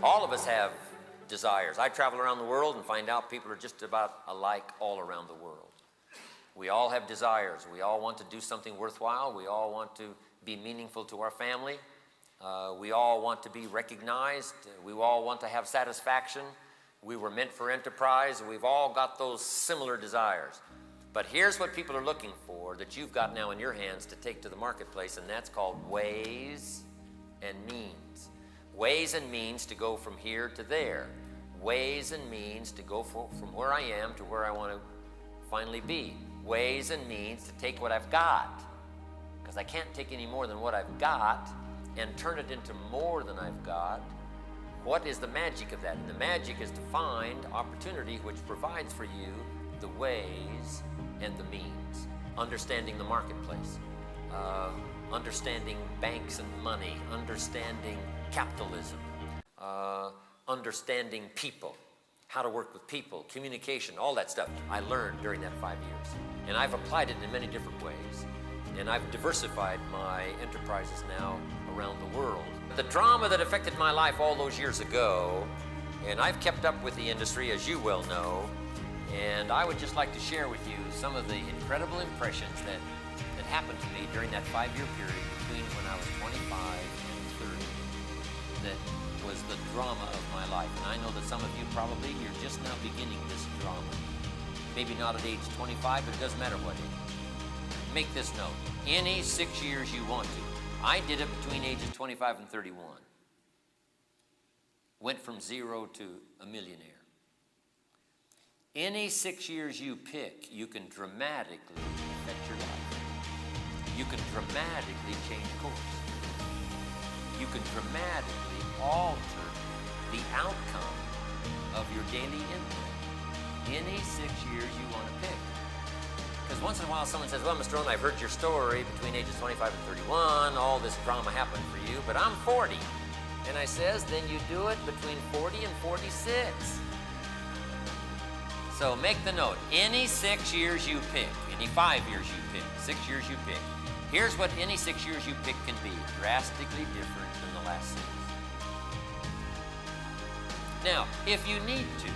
All of us have desires. I travel around the world and find out people are just about alike all around the world. We all have desires. We all want to do something worthwhile. We all want to be meaningful to our family. We all want to be recognized. We all want to have satisfaction. We were meant for enterprise. We've all got those similar desires. But here's what people are looking for that you've got now in your hands to take to the marketplace, and that's called ways and means. Ways and means to go from here to there. Ways and means to go from where I am to where I want to finally be. Ways and means to take what I've got, because I can't take any more than what I've got and turn it into more than I've got. What is the magic of that? And the magic is to find opportunity which provides for you the ways and the means. Understanding the marketplace, understanding banks and money, understanding capitalism, understanding people, how to work with people, communication, all that stuff I learned during that 5 years. And I've applied it in many different ways. And I've diversified my enterprises now around the world. The drama that affected my life all those years ago, and I've kept up with the industry, as you well know, and I would just like to share with you some of the incredible impressions that happened to me during that 5-year period between when I was 25 and 30. That was the drama of my life. And I know that some of you probably, you're just now beginning this drama. Maybe not at age 25, but it doesn't matter what age. Make this note, any 6 years you want to. I did it between ages 25 and 31. Went from zero to a millionaire. Any 6 years you pick, you can dramatically affect your life. You can dramatically change course. You can dramatically alter the outcome of your daily input. Any 6 years you want to pick. Because once in a while someone says, well, Mr. Rohn, I've heard your story between ages 25 and 31, all this drama happened for you, but I'm 40. And I says, then you do it between 40 and 46. So make the note, any 6 years you pick, any 5 years you pick, 6 years you pick, here's what any 6 years you pick can be, drastically different than the last 6. Now, if you need to,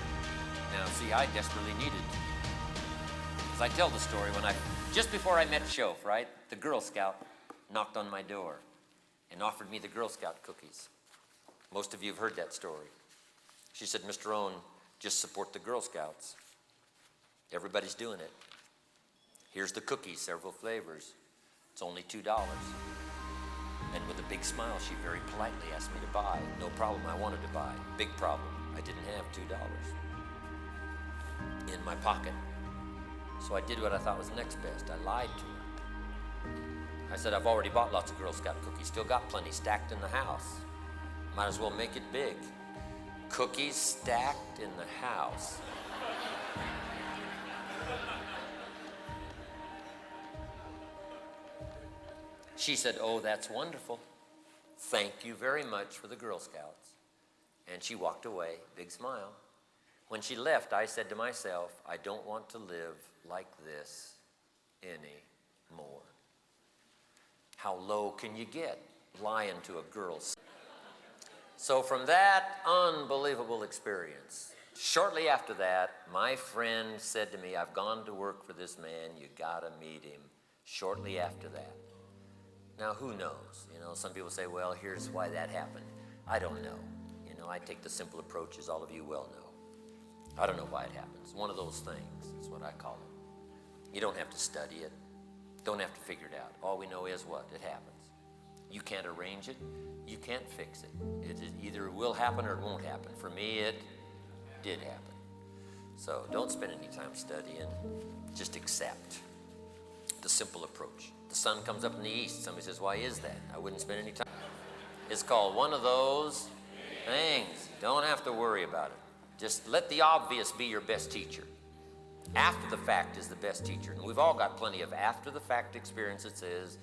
now see, I desperately needed to. As I tell the story, just before I met Shof, right, the Girl Scout knocked on my door and offered me the Girl Scout cookies. Most of you have heard that story. She said, Mr. Rohn, just support the Girl Scouts. Everybody's doing it. Here's the cookies, several flavors. It's only $2. And with a big smile, she very politely asked me to buy. No problem, I wanted to buy. Big problem, I didn't have $2 in my pocket. So I did what I thought was next best. I lied to her. I said, I've already bought lots of Girl Scout cookies. Still got plenty stacked in the house. Might as well make it big. Cookies stacked in the house. She said, oh, that's wonderful. Thank you very much for the Girl Scouts. And she walked away, big smile. When she left, I said to myself, I don't want to live like this anymore. How low can you get lying to a girl? So from that unbelievable experience, shortly after that, my friend said to me, I've gone to work for this man, you gotta meet him. Shortly after that. Now, who knows? You know, some people say, well, here's why that happened. I don't know. You know, I take the simple approach, as all of you well know. I don't know why it happens. One of those things is what I call it. You don't have to study it. Don't have to figure it out. All we know is what? It happens. You can't arrange it. You can't fix it. It either will happen or it won't happen. For me, it did happen. So don't spend any time studying. Just accept the simple approach. The sun comes up in the east. Somebody says, why is that? I wouldn't spend any time. It's called one of those things. Don't have to worry about it. Just let the obvious be your best teacher. After the fact is the best teacher. And we've all got plenty of after the fact experience that says,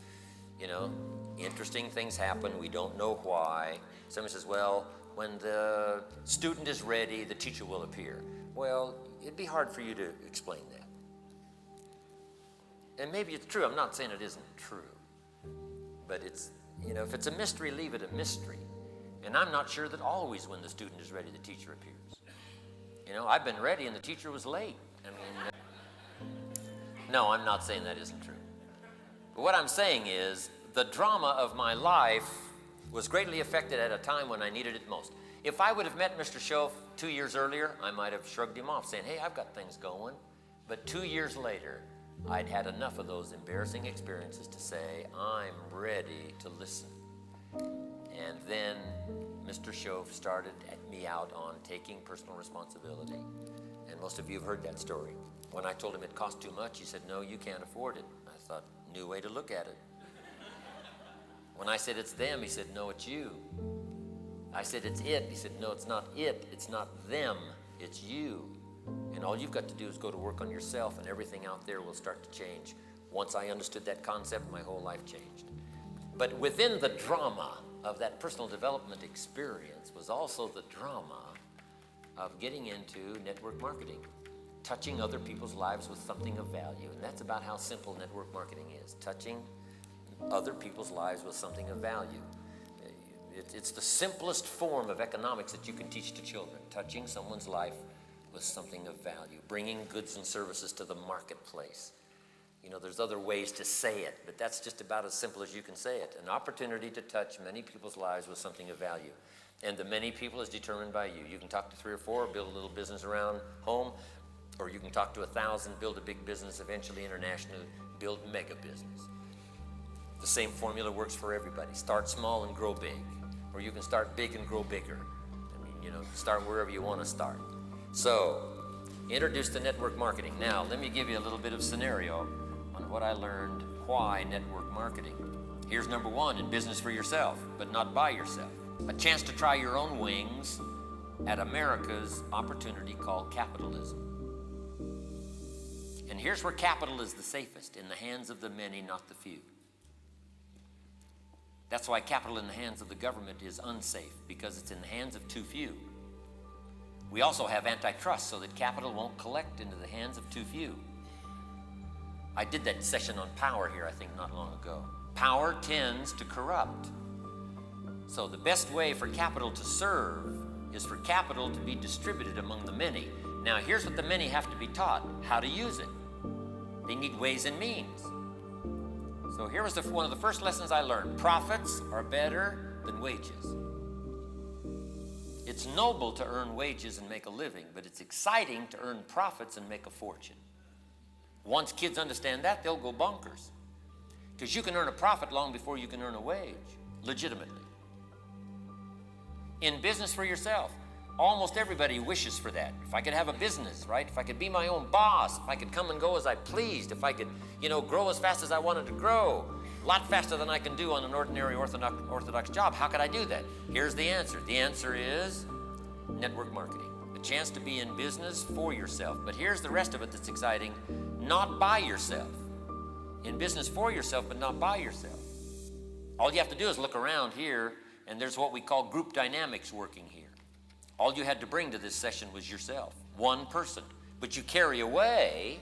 you know, interesting things happen. We don't know why. Somebody says, well, when the student is ready, the teacher will appear. Well, it'd be hard for you to explain that. And maybe it's true. I'm not saying it isn't true. But it's, you know, if it's a mystery, leave it a mystery. And I'm not sure that always when the student is ready, the teacher appears. You know, I've been ready and the teacher was late. I mean, no, I'm not saying that isn't true. But what I'm saying is the drama of my life was greatly affected at a time when I needed it most. If I would have met Mr. Schoaf 2 years earlier, I might have shrugged him off saying, hey, I've got things going. But 2 years later, I'd had enough of those embarrassing experiences to say, I'm ready to listen. And then Mr. Schoaf started me out on taking personal responsibility. And most of you have heard that story. When I told him it cost too much, he said, no, you can't afford it. I thought, new way to look at it. When I said it's them, he said, no, it's you. I said, it's it. He said, no, it's not it. It's not them. It's you. And all you've got to do is go to work on yourself, and everything out there will start to change. Once I understood that concept, my whole life changed. But within the drama of that personal development experience was also the drama of getting into network marketing, touching other people's lives with something of value. And that's about how simple network marketing is, touching other people's lives with something of value. It's the simplest form of economics that you can teach to children, touching someone's life with something of value, bringing goods and services to the marketplace. You know, there's other ways to say it, but that's just about as simple as you can say it. An opportunity to touch many people's lives with something of value. And the many people is determined by you. You can talk to 3 or 4, build a little business around home, or you can talk to 1,000, build a big business, eventually internationally, build mega business. The same formula works for everybody. Start small and grow big. Or you can start big and grow bigger. I mean, you know, start wherever you want to start. So, introduce to network marketing. Now, let me give you a little bit of scenario on what I learned, why network marketing. Here's number 1, in business for yourself, but not by yourself. A chance to try your own wings at America's opportunity called capitalism. And here's where capital is the safest, in the hands of the many, not the few. That's why capital in the hands of the government is unsafe, because it's in the hands of too few. We also have antitrust so that capital won't collect into the hands of too few. I did that session on power here, I think, not long ago. Power tends to corrupt. So the best way for capital to serve is for capital to be distributed among the many. Now, here's what the many have to be taught: how to use it. They need ways and means. So here was one of the first lessons I learned. Profits are better than wages. It's noble to earn wages and make a living, but it's exciting to earn profits and make a fortune. Once kids understand that, they'll go bonkers. Because you can earn a profit long before you can earn a wage, legitimately. In business for yourself, almost everybody wishes for that. If I could have a business, right? If I could be my own boss, if I could come and go as I pleased, if I could, grow as fast as I wanted to grow, a lot faster than I can do on an ordinary orthodox job. How could I do that? Here's the answer. The answer is network marketing. A chance to be in business for yourself. But here's the rest of it that's exciting. Not by yourself. In business for yourself, but not by yourself. All you have to do is look around here, and there's what we call group dynamics working here. All you had to bring to this session was yourself, one person. But you carry away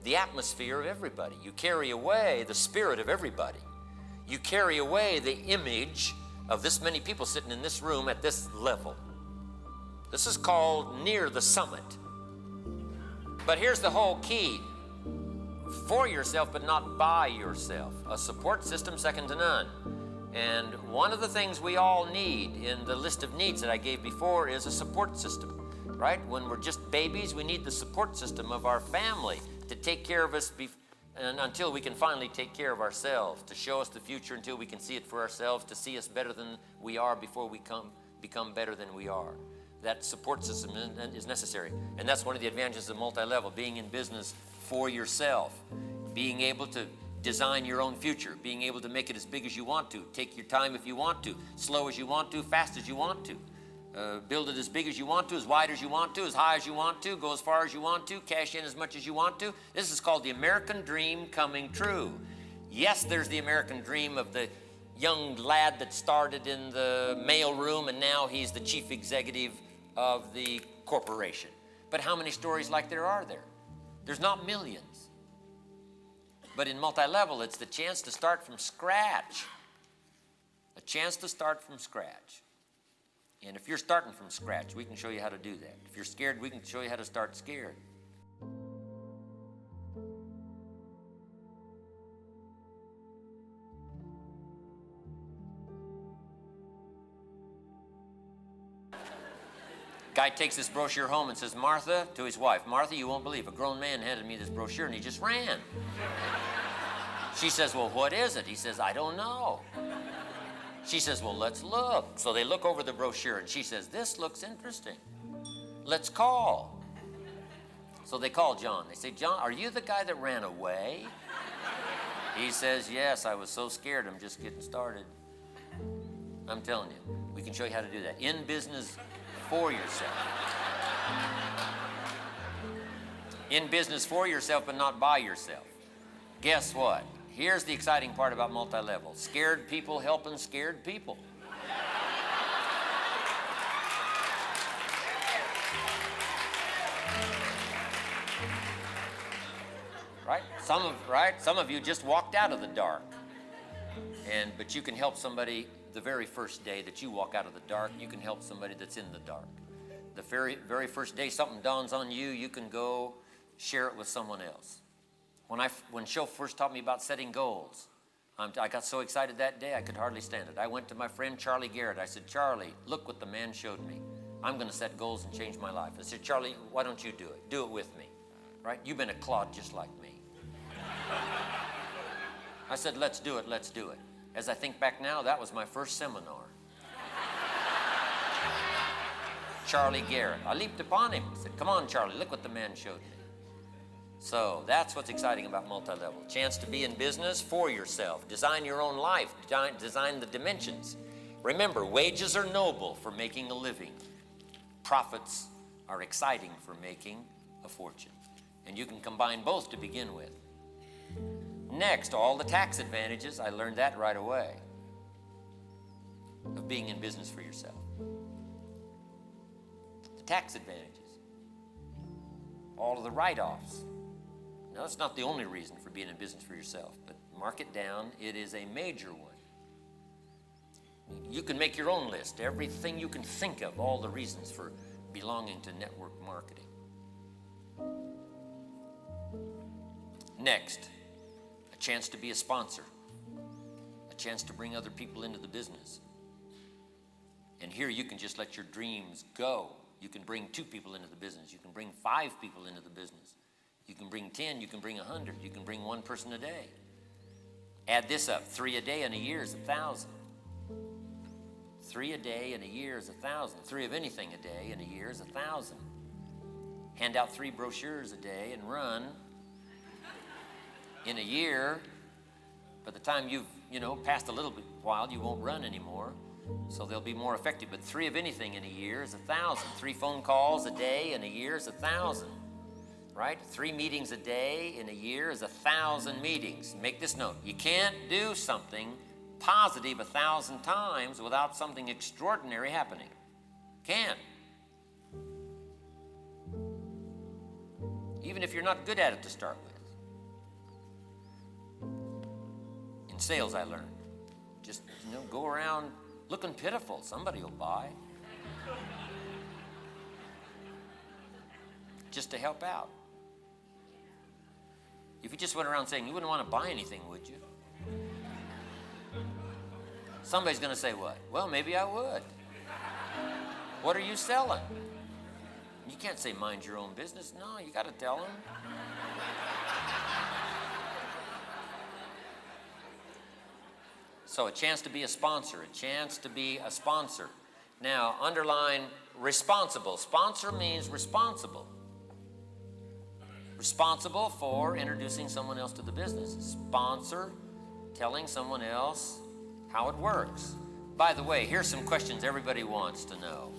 the atmosphere of everybody. You carry away the spirit of everybody. You carry away the image of this many people sitting in this room at this level. This is called near the summit. But here's the whole key. For yourself, but not by yourself. A support system second to none. And one of the things we all need in the list of needs that I gave before is a support system, right? When we're just babies, we need the support system of our family to take care of us and until we can finally take care of ourselves, to show us the future until we can see it for ourselves, to see us better than we are before we become better than we are. That support system is necessary. And that's one of the advantages of multi-level, being in business for yourself, being able to design your own future, being able to make it as big as you want to, take your time if you want to, slow as you want to, fast as you want to, build it as big as you want to, as wide as you want to, as high as you want to, go as far as you want to, cash in as much as you want to. This is called the American dream coming true. Yes, there's the American dream of the young lad that started in the mailroom and now he's the chief executive of the corporation. But how many stories like there are there? There's not millions. But in multi-level, it's the chance to start from scratch. A chance to start from scratch. And if you're starting from scratch, we can show you how to do that. If you're scared, we can show you how to start scared. Guy takes this brochure home and says, Martha, to his wife, Martha, you won't believe, a grown man handed me this brochure and he just ran. She says, well, what is it? He says, I don't know. She says, well, let's look. So they look over the brochure and she says, this looks interesting. Let's call. So they call John. They say, John, are you the guy that ran away? He says, yes, I was so scared, I'm just getting started. I'm telling you, we can show you how to do that. In business for yourself. In business for yourself, but not by yourself. Guess what? Here's the exciting part about multi-level. Scared people helping scared people. Right? Some of you just walked out of the dark. But you can help somebody the very first day that you walk out of the dark. You can help somebody that's in the dark. The very first day something dawns on you, you can go share it with someone else. When Show first taught me about setting goals, I got so excited that day I could hardly stand it. I went to my friend Charlie Garrett. I said, Charlie, look what the man showed me. I'm going to set goals and change my life. I said, Charlie, why don't you do it? Do it with me. Right? You've been a clod just like me. I said, let's do it, let's do it. As I think back now, that was my first seminar. Charlie Garrett. I leaped upon him. I said, come on, Charlie, look what the man showed me. So that's what's exciting about multi-level. Chance to be in business for yourself. Design your own life. Design the dimensions. Remember, wages are noble for making a living. Profits are exciting for making a fortune. And you can combine both to begin with. Next, all the tax advantages. I learned that right away. Of being in business for yourself. The tax advantages. All of the write-offs. Now, that's not the only reason for being in business for yourself, but mark it down. It is a major one. You can make your own list. Everything you can think of, all the reasons for belonging to network marketing. Next, a chance to be a sponsor. A chance to bring other people into the business. And here you can just let your dreams go. You can bring 2 people into the business. You can bring 5 people into the business. You can bring 10, you can bring 100. You can bring 1 person a day. Add this up, 3 a day in a year is 1,000. 3 a day in a year is 1,000. 3 of anything a day in a year is 1,000. Hand out 3 brochures a day and run. In a year, by the time you've, passed a little bit while, you won't run anymore. So they'll be more effective. But 3 of anything in a year is 1,000. 3 phone calls a day in a year is 1,000. Right? 3 meetings a day in a year is 1,000 meetings. Make this note. You can't do something positive 1,000 times without something extraordinary happening. Can't. Even if you're not good at it to start with. In sales, I learned. Just, go around looking pitiful. Somebody will buy. Just to help out. If you just went around saying you wouldn't want to buy anything, would you? Somebody's going to say what? Well, maybe I would. What are you selling? You can't say mind your own business. No, you got to tell them. So a chance to be a sponsor, a chance to be a sponsor. Now, underline responsible. Sponsor means responsible. Responsible for introducing someone else to the business. Sponsor, telling someone else how it works. By the way, here's some questions everybody wants to know.